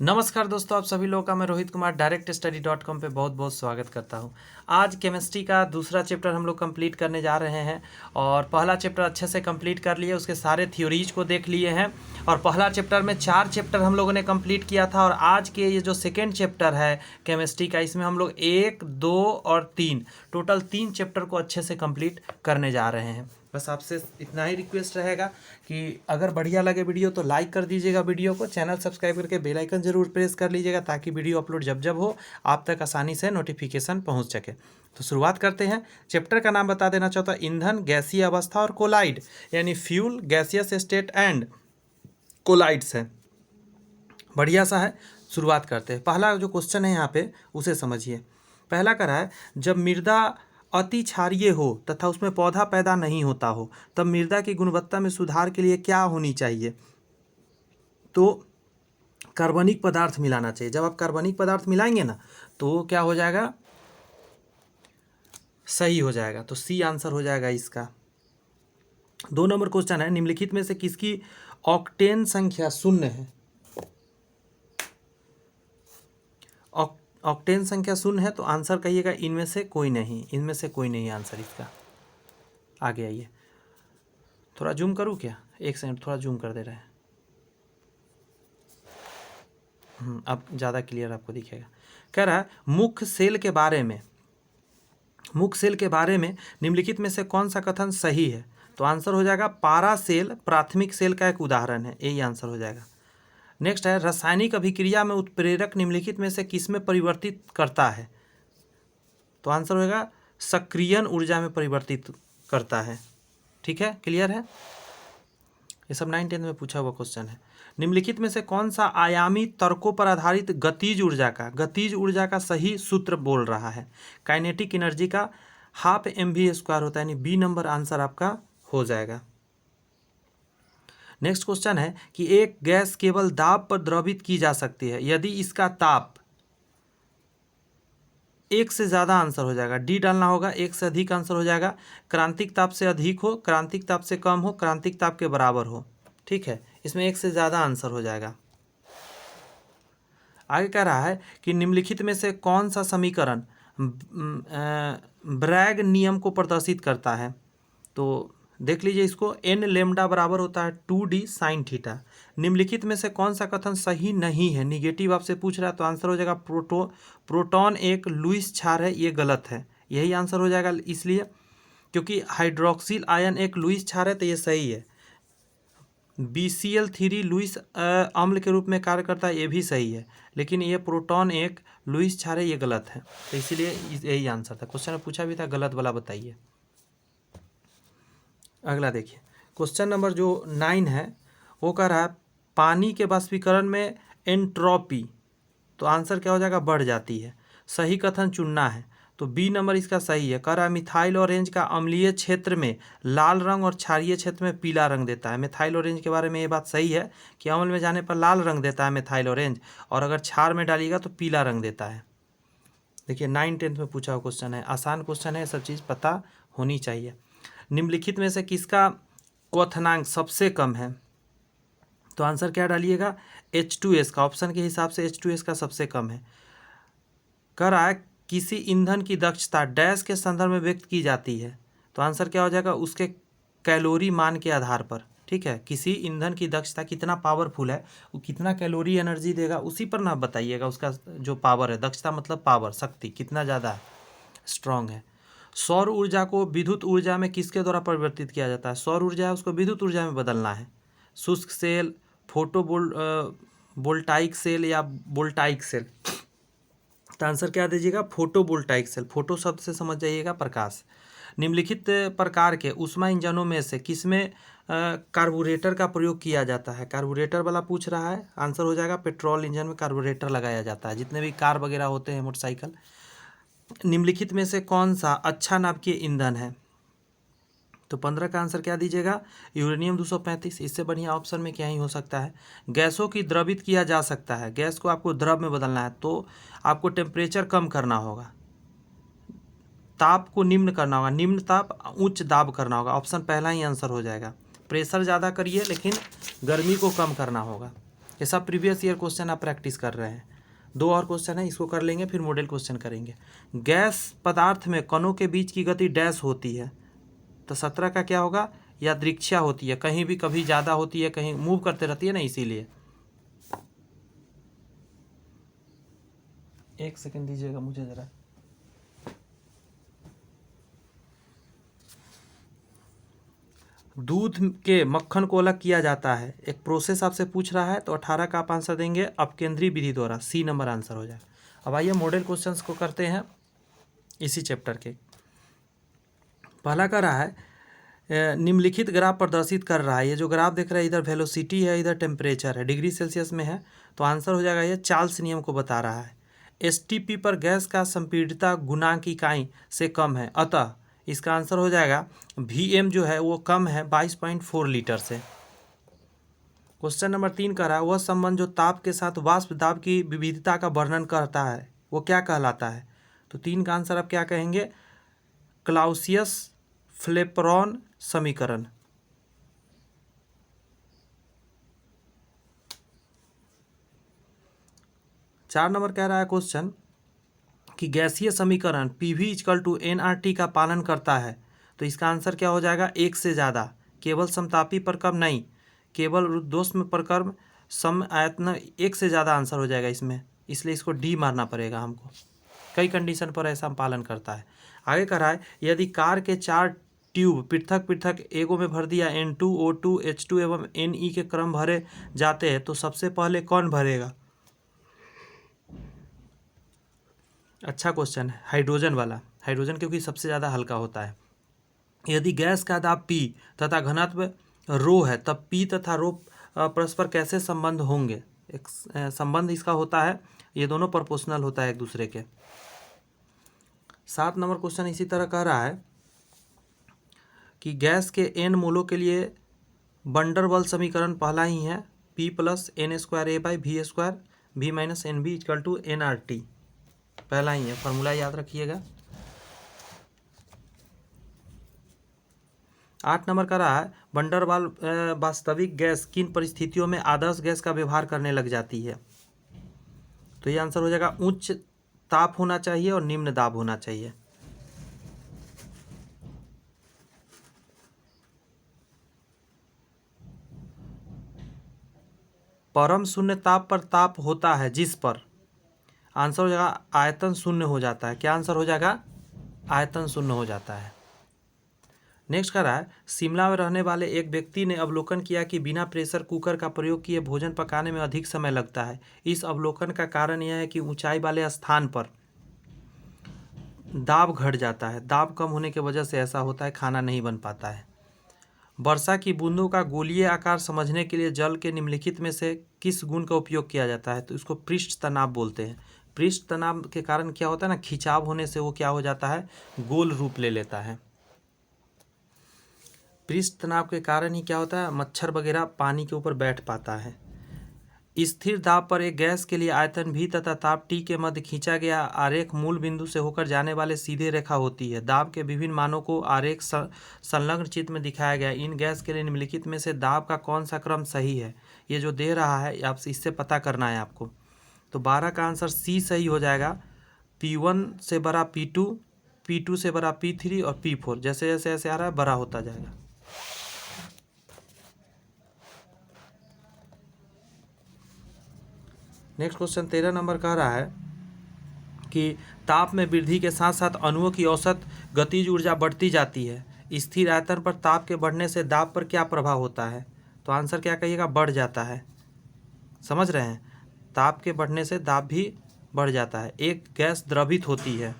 नमस्कार दोस्तों, आप सभी लोगों का मैं रोहित कुमार directstudy.com पे बहुत बहुत स्वागत करता हूं। आज केमिस्ट्री का दूसरा चैप्टर हम लोग कंप्लीट करने जा रहे हैं और पहला चैप्टर अच्छे से कंप्लीट कर लिए, उसके सारे थ्योरीज को देख लिए हैं और पहला चैप्टर में 4 चैप्टर हम लोगों ने कंप्लीट किया था और आज के ये जो सेकेंड चैप्टर है केमिस्ट्री का, इसमें हम लोग 1, 2 और 3 टोटल 3 चैप्टर को अच्छे से कंप्लीट करने जा रहे हैं। बस आपसे इतना ही रिक्वेस्ट रहेगा कि अगर बढ़िया लगे वीडियो तो लाइक कर दीजिएगा वीडियो को, चैनल सब्सक्राइब करके बेल आइकन जरूर प्रेस कर लीजिएगा ताकि वीडियो अपलोड जब जब हो आप तक आसानी से नोटिफिकेशन पहुंच सके। तो शुरुआत करते हैं। चैप्टर का नाम बता देना चाहता हूँ, ईंधन, गैसीय अवस्था और कोलाइड, यानी fuel, gaseous state and colloids है। बढ़िया सा है, शुरुआत करते हैं। पहला जो क्वेश्चन है यहाँ पे उसे समझिए। पहला करा है, जब मृदा अति क्षारीय हो तथा उसमें पौधा पैदा नहीं होता हो तब मृदा की गुणवत्ता में सुधार के लिए क्या होनी चाहिए? तो कार्बनिक पदार्थ मिलाना चाहिए। जब आप कार्बनिक पदार्थ मिलाएंगे ना तो क्या हो जाएगा, सही हो जाएगा। तो सी आंसर हो जाएगा इसका। 2 नंबर क्वेश्चन है, निम्नलिखित में से किसकी ऑक्टेन संख्या 0 है? ऑक्टेन संख्या 0 है तो आंसर कहिएगा इनमें से कोई नहीं, इनमें से कोई नहीं आंसर इसका। आगे आइए, थोड़ा जूम करूँ क्या? एक सेकंड, थोड़ा जूम कर दे रहे हैं। अब ज़्यादा क्लियर आपको दिखेगा। कह रहा है, मुख्य सेल के बारे में निम्नलिखित में से कौन सा कथन सही है? तो आंसर हो जाएगा पारा सेल प्राथमिक सेल का एक उदाहरण है, यही आंसर हो जाएगा। नेक्स्ट है, रासायनिक अभिक्रिया में उत्प्रेरक निम्नलिखित में से किसमें परिवर्तित करता है? तो आंसर होगा सक्रियण ऊर्जा में परिवर्तित करता है। ठीक है, क्लियर है? ये सब 9-10 में पूछा हुआ क्वेश्चन है। निम्नलिखित में से कौन सा आयामी तर्कों पर आधारित गतिज ऊर्जा का सही सूत्र बोल रहा है? काइनेटिक एनर्जी का हाफ mv² होता है, यानी बी नंबर आंसर आपका हो जाएगा। नेक्स्ट क्वेश्चन है कि एक गैस केवल दाब पर द्रवित की जा सकती है यदि इसका ताप 1 से ज़्यादा, आंसर हो जाएगा डी डालना होगा। 1 से अधिक आंसर हो जाएगा। क्रांतिक ताप से अधिक हो, क्रांतिक ताप से कम हो, क्रांतिक ताप के बराबर हो। ठीक है, इसमें 1 से ज़्यादा आंसर हो जाएगा। आगे कह रहा है कि निम्नलिखित में से कौन सा समीकरण ब्रैग नियम को प्रदर्शित करता है? तो देख लीजिए इसको, n लेमडा बराबर होता है 2d साइन थीटा। निम्नलिखित में से कौन सा कथन सही नहीं है? निगेटिव आपसे पूछ रहा है तो आंसर हो जाएगा प्रोटॉन एक लुईस क्षार है, ये गलत है। यही आंसर हो जाएगा, इसलिए क्योंकि हाइड्रोक्सिल आयन एक लुईस क्षार है तो ये सही है। BCl3 लुईस अम्ल के रूप में कार्य करता है, ये भी सही है, लेकिन ये प्रोटॉन एक लुईस क्षार है, ये गलत है। तो इसीलिए यही आंसर था। क्वेश्चन में पूछा भी था, गलत वाला बताइए। अगला देखिए, क्वेश्चन नंबर जो 9 है वो कह रहा है पानी के वाष्पीकरण में एंट्रोपी, तो आंसर क्या हो जाएगा, बढ़ जाती है। सही कथन चुनना है, तो बी नंबर इसका सही है। कह रहा है मिथाइल ऑरेंज का अम्लीय क्षेत्र में लाल रंग और क्षारीय क्षेत्र में पीला रंग देता है। मिथाइल ऑरेंज के बारे में ये बात सही है कि अम्ल में जाने पर लाल रंग देता है मिथाइल ऑरेंज, और अगर क्षार में डालिएगा तो पीला रंग देता है। देखिए 9-10 में पूछा हुआ क्वेश्चन है, आसान क्वेश्चन है, सब चीज़ पता होनी चाहिए। निम्नलिखित में से किसका क्वथनांक सबसे कम है? तो आंसर क्या डालिएगा, H2S का। ऑप्शन के हिसाब से H2S का सबसे कम है। कह रहा है किसी ईंधन की दक्षता डैश के संदर्भ में व्यक्त की जाती है, तो आंसर क्या हो जाएगा, उसके कैलोरी मान के आधार पर। ठीक है, किसी ईंधन की दक्षता कितना पावरफुल है, वो कितना कैलोरी एनर्जी देगा, उसी पर ना बताइएगा उसका जो पावर है। दक्षता मतलब पावर, शक्ति कितना ज़्यादा स्ट्रांग है। सौर ऊर्जा को विद्युत ऊर्जा में किसके द्वारा परिवर्तित किया जाता है? सौर ऊर्जा है उसको विद्युत ऊर्जा में बदलना है। शुष्क सेल, वोल्टाइक सेल या वोल्टाइक सेल? तो आंसर क्या दीजिएगा, फोटोवोल्टाइक सेल। फोटो शब्द से समझ जाइएगा प्रकाश। निम्नलिखित प्रकार के ऊष्मा इंजनों में से किसमें कार्बोरेटर का प्रयोग किया जाता है? कार्बोरेटर वाला पूछ रहा है, आंसर हो जाएगा पेट्रोल इंजन में कार्बोरेटर लगाया जाता है, जितने भी कार वगैरह होते हैं, मोटरसाइकिल। निम्नलिखित में से कौन सा अच्छा नाभिकीय ईंधन है? तो 15 का आंसर क्या दीजिएगा, यूरेनियम 235। इससे बढ़िया ऑप्शन में क्या ही हो सकता है। गैसों की द्रवित किया जा सकता है, गैस को आपको द्रव में बदलना है तो आपको टेम्परेचर कम करना होगा, ताप को निम्न करना होगा, निम्न ताप उच्च दाब करना होगा। ऑप्शन पहला ही आंसर हो जाएगा। प्रेशर ज़्यादा करिए लेकिन गर्मी को कम करना होगा। ये सब प्रीवियस ईयर क्वेश्चन आप प्रैक्टिस कर रहे हैं। 2 और क्वेश्चन है, इसको कर लेंगे, फिर मॉडल क्वेश्चन करेंगे। गैस पदार्थ में कणों के बीच की गति डैश होती है, तो 17 का क्या होगा, यादृच्छिक होती है, कहीं भी कभी ज़्यादा होती है, कहीं मूव करते रहती है ना, इसीलिए। एक सेकंड दीजिएगा मुझे ज़रा। दूध के मक्खन को अलग किया जाता है, एक प्रोसेस आपसे पूछ रहा है, तो 18 का आप आंसर देंगे अपकेंद्रीय विधि द्वारा, सी नंबर आंसर हो जाएगा। अब आइए मॉडल क्वेश्चंस को करते हैं इसी चैप्टर के। पहला कर रहा है निम्नलिखित ग्राफ प्रदर्शित कर रहा है, ये जो ग्राफ देख रहे हैं इधर वेलोसिटी है, इधर टेम्परेचर है, डिग्री सेल्सियस में है, तो आंसर हो जाएगा ये चार्ल्स नियम को बता रहा है। एसटीपी पर गैस का संपीड़ितता गुणांक इकाई से कम है, अतः इसका आंसर हो जाएगा Vm जो है वो कम है 22.4 लीटर से। क्वेश्चन नंबर 3 कह रहा है वह संबंध जो ताप के साथ वाष्प दाब की विविधता का वर्णन करता है वो क्या कहलाता है, तो 3 का आंसर आप क्या कहेंगे, क्लाउसियस फ्लेपरॉन समीकरण। चार नंबर कह रहा है क्वेश्चन कि गैसीय समीकरण PV = nRT का पालन करता है, तो इसका आंसर क्या हो जाएगा, 1 से ज़्यादा, केवल समतापी प्रकर्म नहीं, केवल रुद्धोष्म प्रकर्म सम आयतन 1 से ज़्यादा आंसर हो जाएगा इसमें, इसलिए इसको डी मारना पड़ेगा हमको, कई कंडीशन पर ऐसा पालन करता है। आगे कह रहा है यदि कार के 4 ट्यूब पृथक पृथक एगो में भर दिया N2 O2 H2 एवं Ne के क्रम भरे जाते हैं, तो सबसे पहले कौन भरेगा। अच्छा क्वेश्चन है, हाइड्रोजन वाला, हाइड्रोजन क्योंकि सबसे ज़्यादा हल्का होता है। यदि गैस का दाब P तथा घनत्व रो है, तब P तथा रो परस्पर कैसे संबंध होंगे। एक संबंध इसका होता है, ये दोनों प्रोपोर्शनल होता है एक दूसरे के। 7 नंबर क्वेश्चन इसी तरह कह रहा है कि गैस के n मोलों के लिए वंडरवॉल समीकरण पहला ही है, P + n²A/v² V - Nv = nRT, पहला ही है, फार्मूला याद रखिएगा। 8 नंबर का रहा है वंडरवाल वास्तविक गैस किन परिस्थितियों में आदर्श गैस का व्यवहार करने लग जाती है, तो ये आंसर हो जाएगा उच्च ताप होना चाहिए और निम्न दाब होना चाहिए। परम शून्य ताप पर ताप होता है जिस पर, आंसर हो जाएगा आयतन शून्य हो जाता है, क्या आंसर हो जाएगा, आयतन शून्य हो जाता है। नेक्स्ट कर रहा है शिमला में रहने वाले एक व्यक्ति ने अवलोकन किया कि बिना प्रेशर कुकर का प्रयोग किए भोजन पकाने में अधिक समय लगता है। इस अवलोकन का कारण यह है कि ऊंचाई वाले स्थान पर दाब घट जाता है, दाब कम होने की वजह से ऐसा होता है, खाना नहीं बन पाता है। वर्षा की बूंदों का गोलीय आकार समझने के लिए जल के निम्नलिखित में से किस गुण का उपयोग किया जाता है, तो इसको पृष्ठ तनाव बोलते हैं। पृष्ठ तनाव के कारण क्या होता है ना, खिंचाव होने से वो क्या हो जाता है, गोल रूप ले लेता है। पृष्ठ तनाव के कारण ही क्या होता है, मच्छर वगैरह पानी के ऊपर बैठ पाता है। स्थिर दाब पर एक गैस के लिए आयतन V तथा ताप T के मध्य खींचा गया आरेख मूल बिंदु से होकर जाने वाले सीधे रेखा होती है। दाब के विभिन्न मानों को आरेख संलग्न चित्र में दिखाया गया। इन गैस के लिए निम्नलिखित में से दाब का कौन सा क्रम सही है, ये जो दे रहा है आप इससे पता करना है आपको। तो 12 का आंसर C सही हो जाएगा। P1 से बड़ा P2, P2 से बड़ा P3 और P4, जैसे जैसे ऐसे आ रहा है बड़ा होता जाएगा। नेक्स्ट क्वेश्चन 13 नंबर कह रहा है कि ताप में वृद्धि के साथ साथ अणुओं की औसत गतिज ऊर्जा बढ़ती जाती है। स्थिर आयतन पर ताप के बढ़ने से दाब पर क्या प्रभाव होता है, तो आंसर क्या कहिएगा, बढ़ जाता है। समझ रहे हैं, ताप के बढ़ने से दाब भी बढ़ जाता है। एक गैस द्रवित होती है,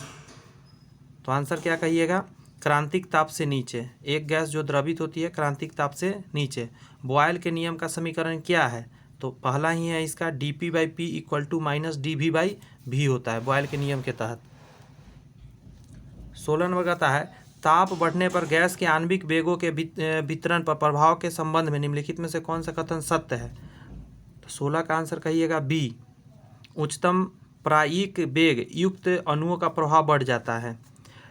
तो आंसर क्या कहिएगा, क्रांतिक ताप से नीचे। एक गैस जो द्रवित होती है क्रांतिक ताप से नीचे। बॉयल के नियम का समीकरण क्या है, तो पहला ही है इसका dP/P = -dV/V होता है बॉयल के नियम के तहत। 16 नंबर कहता है ताप बढ़ने पर गैस के आणविक वेगों के वितरण पर प्रभाव के संबंध में निम्नलिखित में से कौन सा कथन सत्य है, तो 16 का आंसर कहिएगा B, उच्चतम प्रायिक वेग युक्त अणुओं का प्रभाव बढ़ जाता है।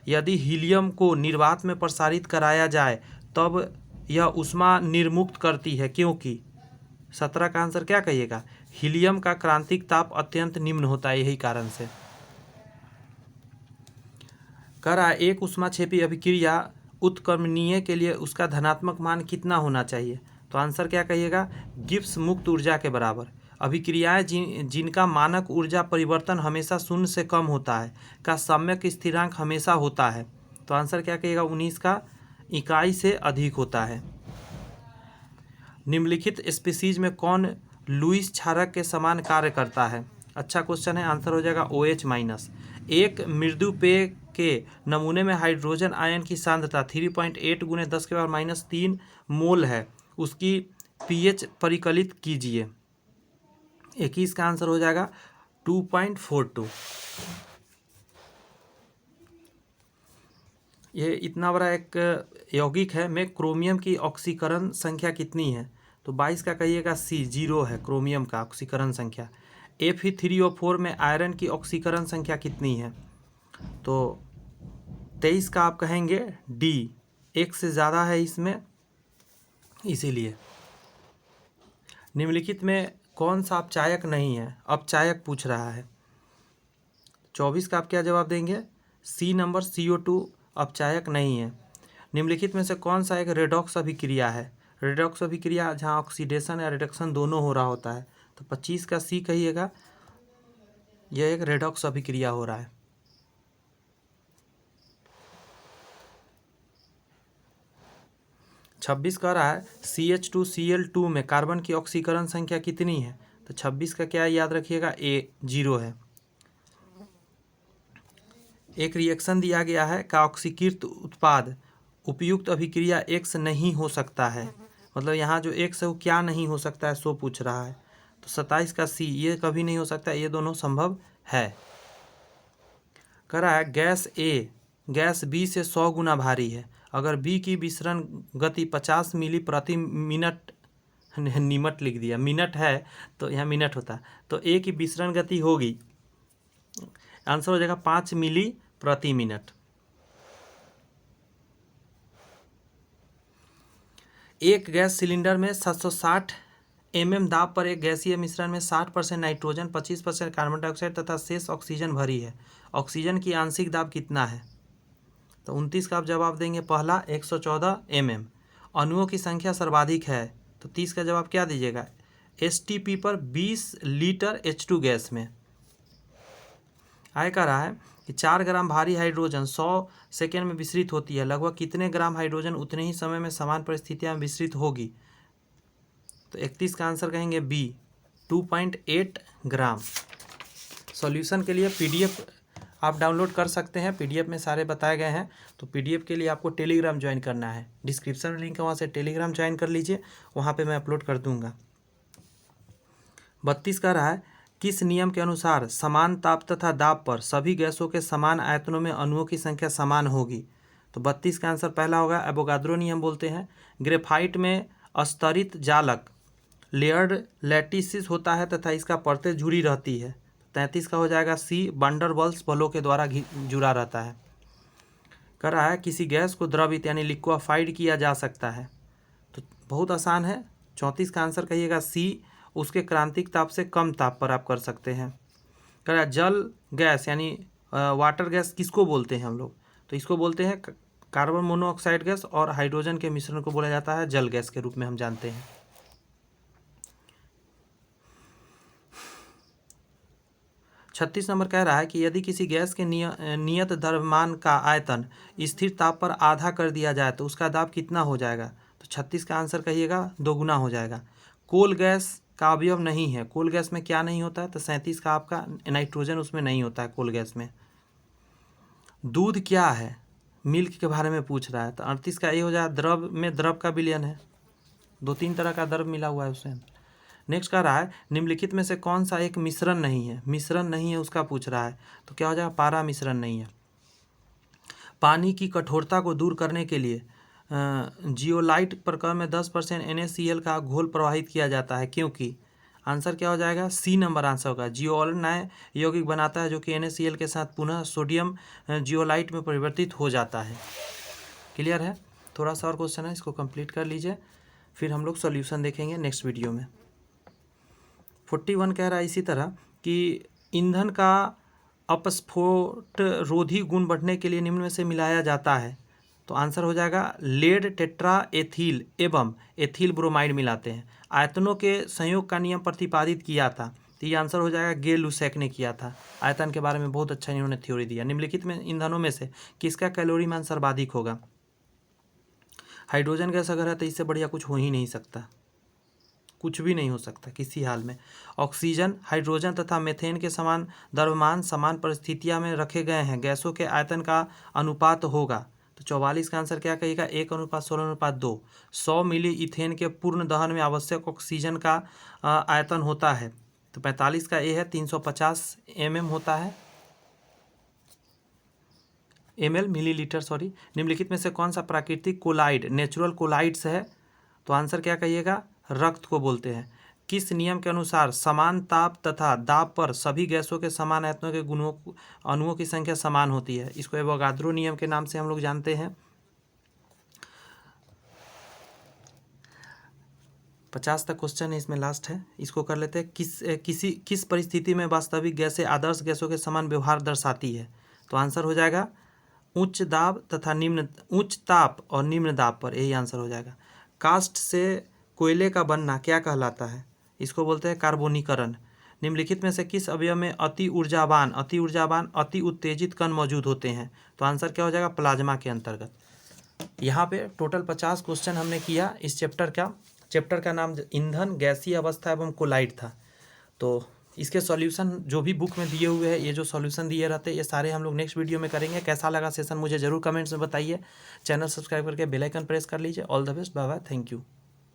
यदि हीलियम को निर्वात में प्रसारित कराया जाए तब यह ऊष्मा निर्मुक्त करती है, क्योंकि 17 का आंसर क्या कहिएगा, हीलियम का क्रांतिक ताप अत्यंत निम्न होता है यही कारण से। कह रहा है एक ऊष्माक्षेपी अभिक्रिया उत्क्रमणीय के लिए उसका धनात्मक मान कितना होना चाहिए। तो आंसर क्या कहिएगा, गिब्स मुक्त ऊर्जा के बराबर। अभिक्रियाएं जिनका मानक ऊर्जा परिवर्तन हमेशा शून्य से कम होता है का सम्यक स्थिरांक हमेशा होता है। तो आंसर क्या कहिएगा, 19 का इकाई से अधिक होता है। निम्नलिखित स्पीसीज में कौन लुईस क्षारक के समान कार्य करता है। अच्छा क्वेश्चन है, आंसर हो जाएगा OH-। एक मृदु पेय के नमूने में हाइड्रोजन आयन की सांद्रता 3.8 × 10⁻³ मोल है, उसकी pH परिकलित कीजिए। 21 का आंसर हो जाएगा 2.42। ये इतना बड़ा एक यौगिक है में क्रोमियम की ऑक्सीकरण संख्या कितनी है। तो 22 का कहिएगा C, 0 है क्रोमियम का ऑक्सीकरण संख्या। Fe3O4 में आयरन की ऑक्सीकरण संख्या कितनी है। तो 23 का आप कहेंगे D, 1 से ज़्यादा है इसमें इसीलिए। निम्नलिखित में कौन सा अपचायक नहीं है, अपचायक पूछ रहा है। 24 का आप क्या जवाब देंगे, C नंबर CO2 अपचायक नहीं है। निम्नलिखित में से कौन सा एक रेडॉक्स अभिक्रिया है। रेडॉक्स अभिक्रिया जहाँ ऑक्सीडेशन या रिडक्शन दोनों हो रहा होता है। तो 25 का C कहिएगा, यह एक रेडॉक्स अभिक्रिया हो रहा है। 26 कह रहा है CH2Cl2 में कार्बन की ऑक्सीकरण संख्या कितनी है। तो 26 का क्या याद रखिएगा, A, 0 है। एक रिएक्शन दिया गया है का ऑक्सीकृत उत्पाद उपयुक्त अभिक्रिया X नहीं हो सकता है। मतलब यहाँ जो X है वो क्या नहीं हो सकता है सो पूछ रहा है। तो 27 का C, ये कभी नहीं हो सकता, ये दोनों संभव है। कह रहा है गैस A गैस B से 100 गुना भारी है। अगर B की विसरण गति 50 मिली प्रति मिनट, निमट लिख दिया, मिनट है तो यहाँ मिनट होता, तो A की विसरण गति होगी, आंसर हो जाएगा 5 मिली प्रति मिनट। एक गैस सिलेंडर में 760 mm दाब पर एक गैसीय मिश्रण में 60% नाइट्रोजन, 25% कार्बन डाइऑक्साइड तथा शेष ऑक्सीजन भरी है। ऑक्सीजन की आंशिक दाब कितना है। तो 29 का आप जवाब देंगे पहला 114 mm। अणुओं की संख्या सर्वाधिक है, तो 30 का जवाब क्या दीजिएगा, STP पर 20 लीटर H2 गैस में। आय कह रहा है कि 4 ग्राम भारी हाइड्रोजन 100 सेकेंड में विसरित होती है, लगभग कितने ग्राम हाइड्रोजन उतने ही समय में समान परिस्थितियां में विसरित होगी। तो 31 का आंसर कहेंगे B, 2.8 ग्राम। सॉल्यूशन के लिए PDF आप डाउनलोड कर सकते हैं, PDF में सारे बताए गए हैं। तो PDF के लिए आपको टेलीग्राम ज्वाइन करना है, डिस्क्रिप्शन में लिंक है, वहाँ से टेलीग्राम ज्वाइन कर लीजिए, वहाँ पे मैं अपलोड कर दूँगा। 32 कह रहा है किस नियम के अनुसार समान ताप तथा दाब पर सभी गैसों के समान आयतनों में अणुओं की संख्या समान होगी। तो 32 का आंसर पहला होगा एवोगाद्रो नियम बोलते हैं। ग्रेफाइट में अस्तरित जालक लेयर्ड लैटिसिस होता है तथा इसका परतें जुड़ी रहती है। 33 का हो जाएगा C, वंडरवॉल्स बलों के द्वारा जुड़ा रहता है। कह रहा है किसी गैस को द्रवित यानी लिक्वाफाइड किया जा सकता है। तो बहुत आसान है, 34 का आंसर कहिएगा C, उसके क्रांतिक ताप से कम ताप पर आप कर सकते हैं। कह रहा है जल गैस यानी वाटर गैस किसको बोलते हैं हम लोग। तो इसको बोलते हैं कार्बन मोनोऑक्साइड गैस, और हाइड्रोजन के मिश्रण को बोला जाता है जल गैस के रूप में हम जानते हैं। 36 नंबर कह रहा है कि यदि किसी गैस के नियत द्रव्यमान का आयतन स्थिर ताप पर आधा कर दिया जाए तो उसका दाब कितना हो जाएगा। तो 36 का आंसर कहिएगा 2 गुना हो जाएगा। कोल गैस का अवयव नहीं है, कोल गैस में क्या नहीं होता है। तो 37 का आपका नाइट्रोजन उसमें नहीं होता है कोल गैस में। दूध क्या है, मिल्क के बारे में पूछ रहा है। तो 38 का ये हो जाए द्रव में द्रव का विलयन है, 2-3 तरह का द्रव मिला हुआ है उससे। नेक्स्ट कह रहा है निम्नलिखित में से कौन सा एक मिश्रण नहीं है, मिश्रण नहीं है उसका पूछ रहा है। तो क्या हो जाएगा, पारा मिश्रण नहीं है। पानी की कठोरता को दूर करने के लिए जियोलाइट प्रक्रम में 10% NaCl का घोल प्रवाहित किया जाता है, क्योंकि आंसर क्या हो जाएगा, C नंबर आंसर होगा। जियोल नए यौगिक बनाता है जो कि NaCl के साथ पुनः सोडियम जियोलाइट में परिवर्तित हो जाता है। क्लियर है। थोड़ा सा और क्वेश्चन है, इसको कंप्लीट कर लीजिए, फिर हम लोग सॉल्यूशन देखेंगे नेक्स्ट वीडियो में। 41 कह रहा है इसी तरह कि ईंधन का अपस्फोट रोधी गुण बढ़ने के लिए निम्न में से मिलाया जाता है। तो आंसर हो जाएगा लेड टेट्रा एथिल एवं एथिल ब्रोमाइड मिलाते हैं। आयतनों के संयोग का नियम प्रतिपादित किया था, तो ये आंसर हो जाएगा गे लुसेक ने किया था। आयतन के बारे में बहुत अच्छा इन्होंने थ्योरी दिया। निम्नलिखित में ईंधनों में से किसका कैलोरी मान सर्वाधिक होगा? हाइड्रोजन गैस अगर है तो इससे बढ़िया कुछ हो ही नहीं सकता, कुछ भी नहीं हो सकता किसी हाल में। ऑक्सीजन, हाइड्रोजन तथा मीथेन के समान द्रव्यमान समान परिस्थितियां में रखे गए हैं, गैसों के आयतन का अनुपात होगा। तो 44 का आंसर क्या कहेगा? 1:16:2। 100 मिली इथेन के पूर्ण दहन में आवश्यक ऑक्सीजन का आयतन होता है। तो 45 का ए है 350 mm होता है, ml मिलीलीटर सॉरी। निम्नलिखित में से कौन सा प्राकृतिक कोलाइड नेचुरल कोलाइड्स है? तो आंसर क्या कहिएगा? रक्त को बोलते हैं। किस नियम के अनुसार समान ताप तथा दाब पर सभी गैसों के समान आयतनों के गुणों अणुओं की संख्या समान होती है? इसको एवोगाद्रो नियम के नाम से हम लोग जानते हैं। 50 तक क्वेश्चन है, इसमें लास्ट है, इसको कर लेते हैं। किस परिस्थिति में वास्तविक गैसें आदर्श गैसों के समान व्यवहार दर्शाती है? तो आंसर हो जाएगा उच्च ताप और निम्न दाब पर, यही आंसर हो जाएगा। कास्ट से कोयले का बनना क्या कहलाता है? इसको बोलते हैं कार्बोनीकरण। निम्नलिखित में से किस अवयव में अति ऊर्जावान अति उत्तेजित कण मौजूद होते हैं? तो आंसर क्या हो जाएगा? प्लाज्मा के अंतर्गत। यहाँ पे टोटल 50 क्वेश्चन हमने किया इस चैप्टर का नाम ईंधन, गैसीय अवस्था एवं कोलाइड था। तो इसके सॉल्यूशन जो भी बुक में दिए हुए हैं, ये जो सॉल्यूशन दिए रहते हैं, ये सारे हम लोग नेक्स्ट वीडियो में करेंगे। कैसा लगा सेशन मुझे जरूर कमेंट्स में बताइए। चैनल सब्सक्राइब करके बेल आइकन प्रेस कर लीजिए। All the best, bye bye, thank you.